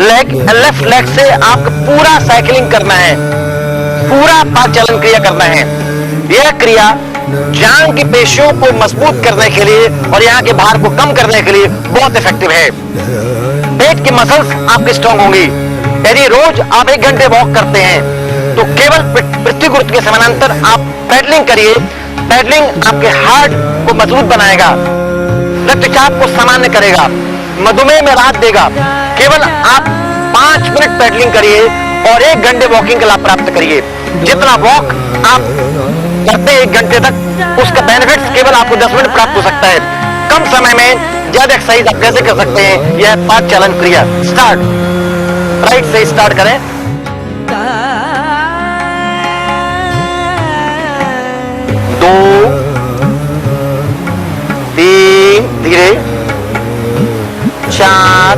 Left leg से आपको पूरा साइकिलिंग करना है, पूरा पाद चलन क्रिया करना है। यह क्रिया जांघ की पेशियों को मजबूत करने के लिए और यहाँ के भार को कम करने के लिए बहुत इफेक्टिव है। पेट की मसल्स आपकी स्ट्रांग होंगी। यदि रोज आप 1 घंटे वॉक करते हैं तो केवल पृथ्वी गुरुत्व के समानांतर आप पैडलिंग करिए। पैडलिंग आपके हार्ट को मजबूत बनाएगा, रक्तचाप को सामान्य करेगा, मधुमेह में राहत देगा। केवल आप 5 मिनट पैडलिंग करिए और 1 घंटे वॉकिंग का लाभ प्राप्त करिए। जितना वॉक आप करते हैं 1 घंटे तक, उसका बेनिफिट्स केवल आपको 10 मिनट प्राप्त हो सकता है। कम समय में ज्यादा एक्सरसाइज आप कैसे कर सकते हैं? यह पाद चलन क्रिया। स्टार्ट, राइट से स्टार्ट करें। 2 3 धीरे, 4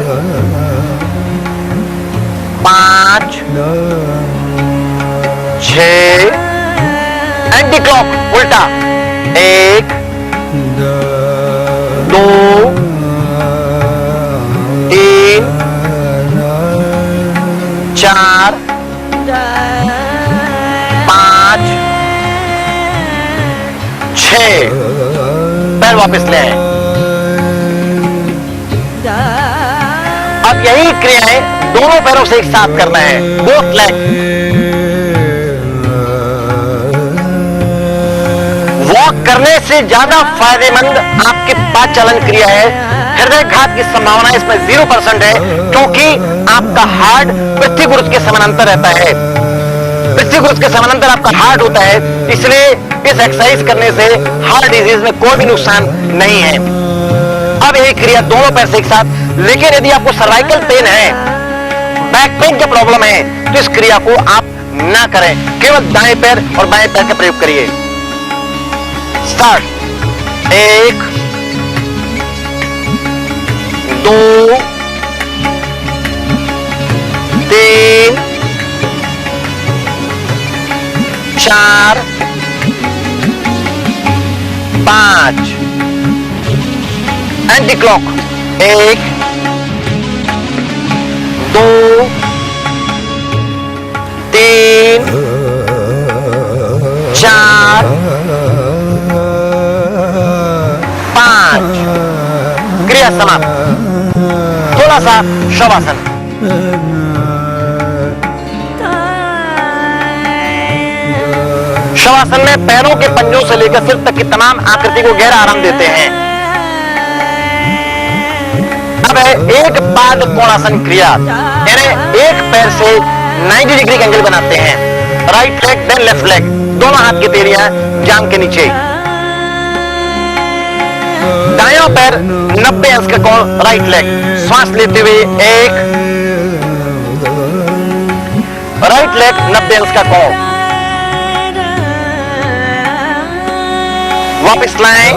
5 6, एंटी क्लॉक उल्टा, 1 2 3 4 5 6, पैर वापस ले आए। अब यही क्रियाएं दोनों पैरों से एक साथ करना है, बोथ लेग। वॉक करने से ज्यादा फायदेमंद आपकी पाद चलन क्रिया है। हृदय घात की संभावना इसमें 0% है, क्योंकि आपका हार्ट पृथ्वी गुरुत्व के समानांतर रहता है। पृथ्वी गुरुत्व के समानांतर आपका हार्ट होता है, इसलिए इस एक्सरसाइज करने से हार्ट डिजीज में कोई भी नुकसान नहीं है। अब यही क्रिया दोनों पैर से एक साथ। लेकिन यदि आपको सर्वाइकल पेन है, बैक पेन का प्रॉब्लम है, तो इस क्रिया को आप ना करें। केवल दाएं पैर और बाएं पैर का प्रयोग करिए। स्टार्ट, 1 2 3 4 5, एंटी क्लॉक, 1 2 3 4 5, क्रिया समाप्त। थोड़ा सा शवासन। शवासन में पैरों के पंजों से लेकर सिर तक की तमाम आकृति को गहरा आराम देते हैं। अब है एक पाद कोणासन क्रिया, यानी एक पैर से 90 डिग्री का एंगल बनाते हैं। Right leg then left leg, दोनों हाथ की तेलियां जांघ के नीचे। दायां पैर 90 अंश का कोण, राइट लेग। श्वास लेते हुए 1, राइट लेग 90 अंश का कोण, वापस लाएं,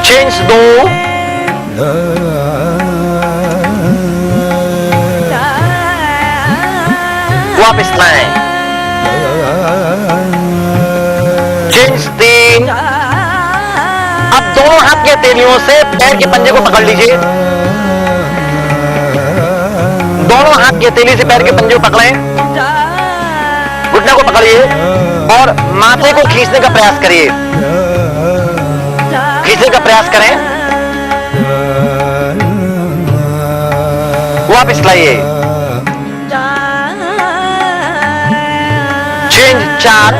चेंज 2, वापस लाएं, चेंज 3। अब दोनों हाथ के तेलियों से पैर के पंजे को पकड़ लीजिए। दोनों हाथ के तेली से पैर के पंजे को पकड़ें, घुटने को पकड़िए और माथे को खींचने का प्रयास करिए। खींचने का प्रयास करें, वापस लाइए, चेंज 4,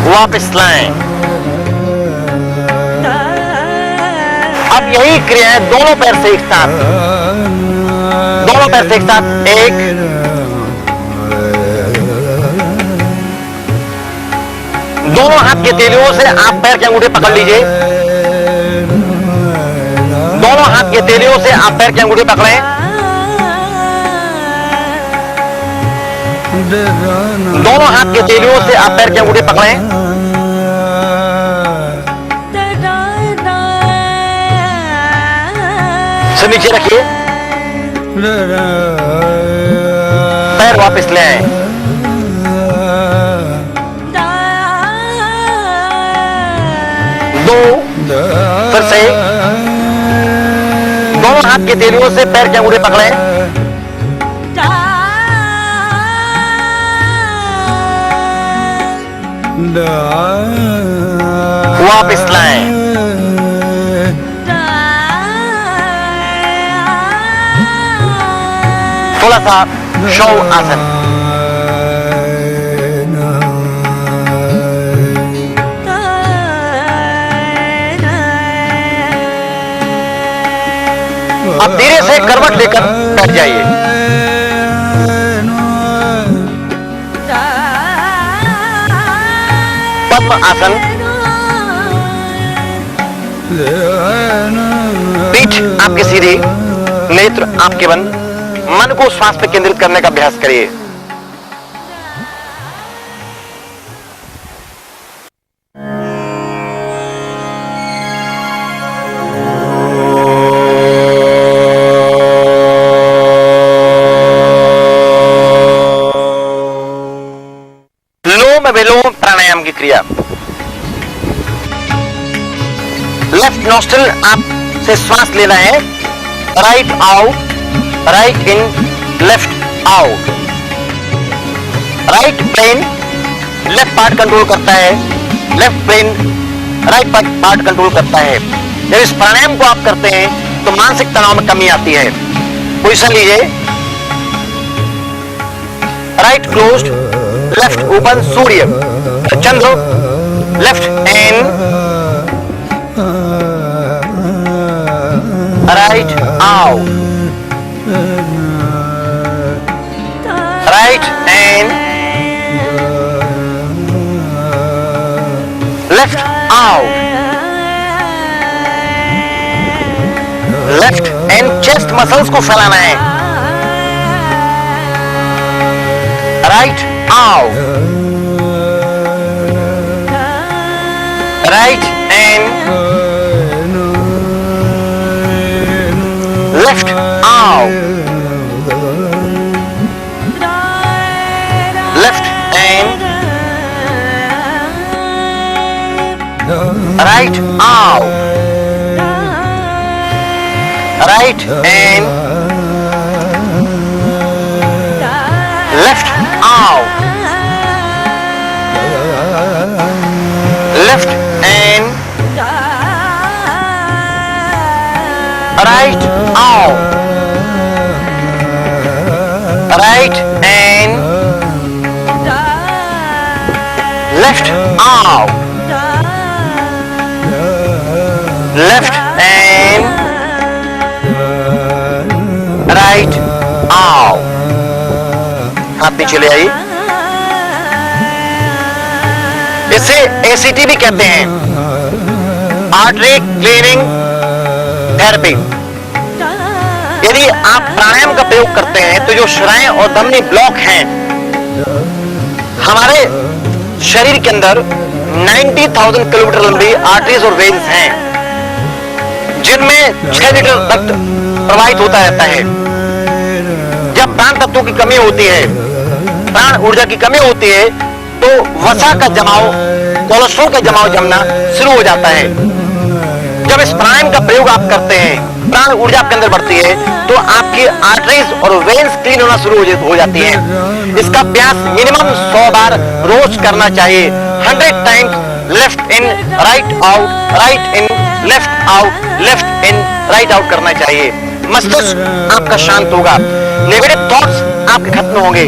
वापस लाएं। अब यही क्रिया है दोनों पैर से एक साथ, दोनों पैर से एक साथ। 1 दोनों हाथ के तेलियों से आप पैर के अंगूठे पकड़ लीजिए। दोनों हाथ के तेलियों से आप पैर के अंगूठे पकड़ें। दोनों हाथ के तेलियों से आप पैर के अंगूठे पकड़ें। से नीचे रखिए। वापस ले आए। दो, फिर से दोनों हाथ के तेलियों से पैर के अंगूठे पकड़े। वापस लाएं। थोड़ा सा शव आसन। अब धीरे से करवट लेकर बैठ जाइए। पद्म आसन। पीठ आपकी सीधी, नेत्र आपके बंद। मन को श्वास पर केंद्रित करने का अभ्यास करिए। लोम विलोम प्राणायाम की क्रिया। लेफ्ट नॉस्ट्रिल आप से श्वास लेना है। Right out, right in, left out. Right brain left part control करता है, left brain right part control करता है। जब इस प्राणायाम को आप करते हैं तो मानसिक तनाव में कमी आती है। पोजीशन लीजिए। Right closed, left open, Surya Chandra, left in, right out, right in, left out, left and chest muscles को फैलाना है। Right out, right and, left out, left and, right out, right and, left out, left and, right out, right and, left out, left and, right out. हाथ पीछे ले आइए। इसे ACT भी कहते हैं, आर्टरी क्लीनिंग थेरेपी। यदि आप प्राणायाम का प्रयोग करते हैं तो जो शिराएं और धमनी ब्लॉक हैं, हमारे शरीर के अंदर 90,000 किलोमीटर लंबी आर्टरीज और वेन्स हैं, जिनमें 6 लीटर रक्त प्रवाहित होता रहता है। जब प्राण तत्वों की कमी होती है, प्राण ऊर्जा की कमी होती है, तो वसा का जमाव, कोलेस्ट्रॉल का जमाव जमना शुरू हो जाता है। जब इस प्राणायाम का प्रयोग आप करते हैं, प्राण ऊर्जा आपके अंदर बढ़ती है, तो आपकी आर्टरीज और वेन्स क्लीन होना शुरू हो जाती हैं। इसका अभ्यास मिनिमम 100 बार रोज करना चाहिए। 100 times left in, right out, right in, left out, left in, right out करना चाहिए। मस्तिष्क आपका शांत होगा, नेगेटिव थॉट्स आपके खत्म होंगे,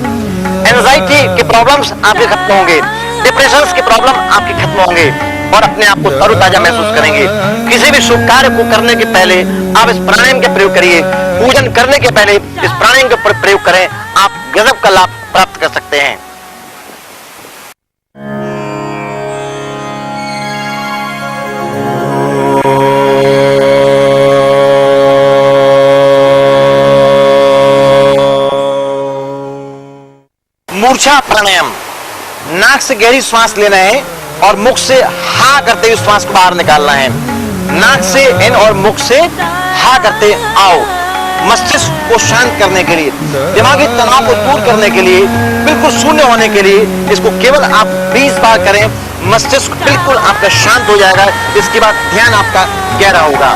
एंजाइटी के प्रॉब्लम्स आपके खत्म होंगे, डिप्रेशन के प्रॉब्लम आपके खत्म होंगे और अपने आप को तरोताजा महसूस करेंगे। किसी भी शुभ कार्य को करने के पहले आप इस प्राणायाम का प्रयोग करिए। पूजन करने के पहले इस प्राणायाम का प्रयोग करें, आप गजब का लाभ प्राप्त कर सकते हैं। मूर्छा प्राणायाम। नाक से गहरी श्वास लेना है और मुख से हा करते हुए श्वास को बाहर निकालना है। नाक से इन और मुख से हा करते आओ। मस्तिष्क को शांत करने के लिए, दिमागी तनाव को दूर करने के लिए, बिल्कुल शून्य होने के लिए इसको केवल आप 20 बार करें, मस्तिष्क बिल्कुल आपका शांत हो जाएगा। इसके बाद ध्यान आपका गहरा होगा।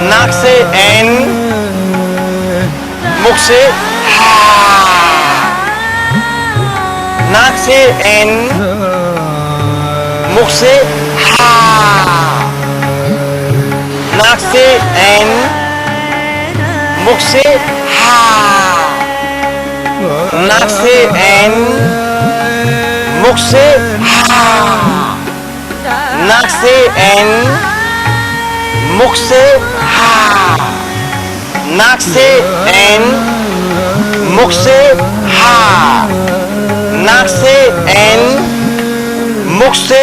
नाक से एन, मुख से हा, नाक से एन, मुख से हा, नाक से एन, मुख से हा, नाक से एन, मुख से हा, नाक से एन, मुख से हा, नाक से एन, मुख से हा, नाक से एन, मुख से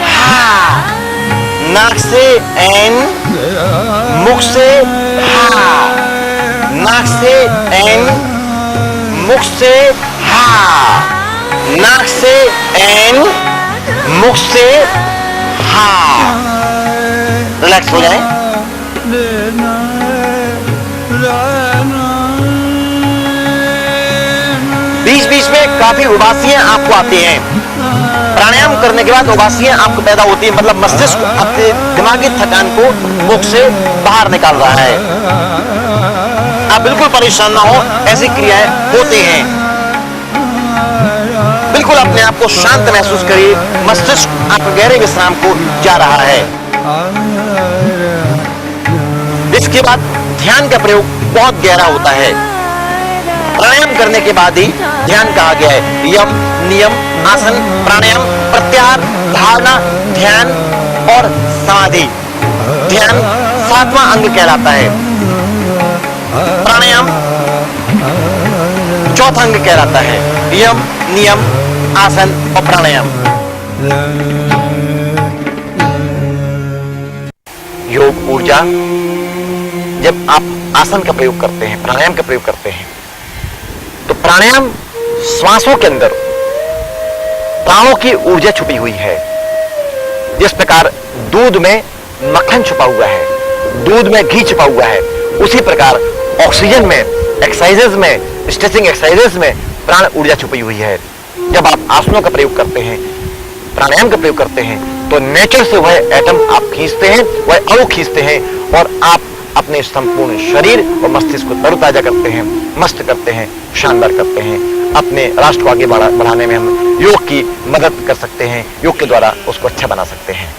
हा, नाक से एन, मुख से हा, नाक से एन, मुख से हा, नाक से एन, मुख से हा। रिलैक्स हो जाए। बीच बीच में काफी उबासियां आपको आती हैं। प्राणायाम करने के बाद उबासियां आपको पैदा होती हैं, मतलब मस्तिष्क अपने दिमागी थकान को मुख से बाहर निकाल रहा है। आप बिल्कुल परेशान ना हो, ऐसी क्रियाएं होती हैं। बिल्कुल अपने आप को शांत महसूस करिए, मस्तिष्क आपके गहरे विश्राम को जा रहा है। इसके बाद ध्यान का प्रयोग बहुत गहरा होता है। प्राणायाम करने के बाद ही ध्यान कहा गया है। यम, नियम, आसन, प्राणायाम, प्रत्याहार, धारणा, ध्यान और समाधि। ध्यान 7वां अंग कहलाता है। प्राणायाम 4था अंग कहलाता है। यम, नियम, आसन और प्राणायाम। योग ऊर्जा, जब आप आसन का प्रयोग करते हैं, प्राणायाम का प्रयोग करते हैं, तो प्राणायाम श्वासों के अंदर प्राणों की ऊर्जा छुपी हुई है। जिस प्रकार दूध में मक्खन छुपा हुआ है, दूध में घी छुपा हुआ है, उसी प्रकार ऑक्सीजन में, एक्सरसाइजेज में, स्ट्रेचिंग एक्सरसाइजेज में प्राण ऊर्जा छुपी हुई है। जब आप आसनों का प्रयोग करते हैं, प्राणायाम का प्रयोग करते हैं, तो नेचर से वह एटम आप खींचते हैं, वह अणु खींचते हैं और आप अपने संपूर्ण शरीर और मस्तिष्क को तरोताजा करते हैं, मस्त करते हैं, शानदार करते हैं। अपने राष्ट्र को आगे बढ़ाने में हम योग की मदद कर सकते हैं, योग के द्वारा उसको अच्छा बना सकते हैं।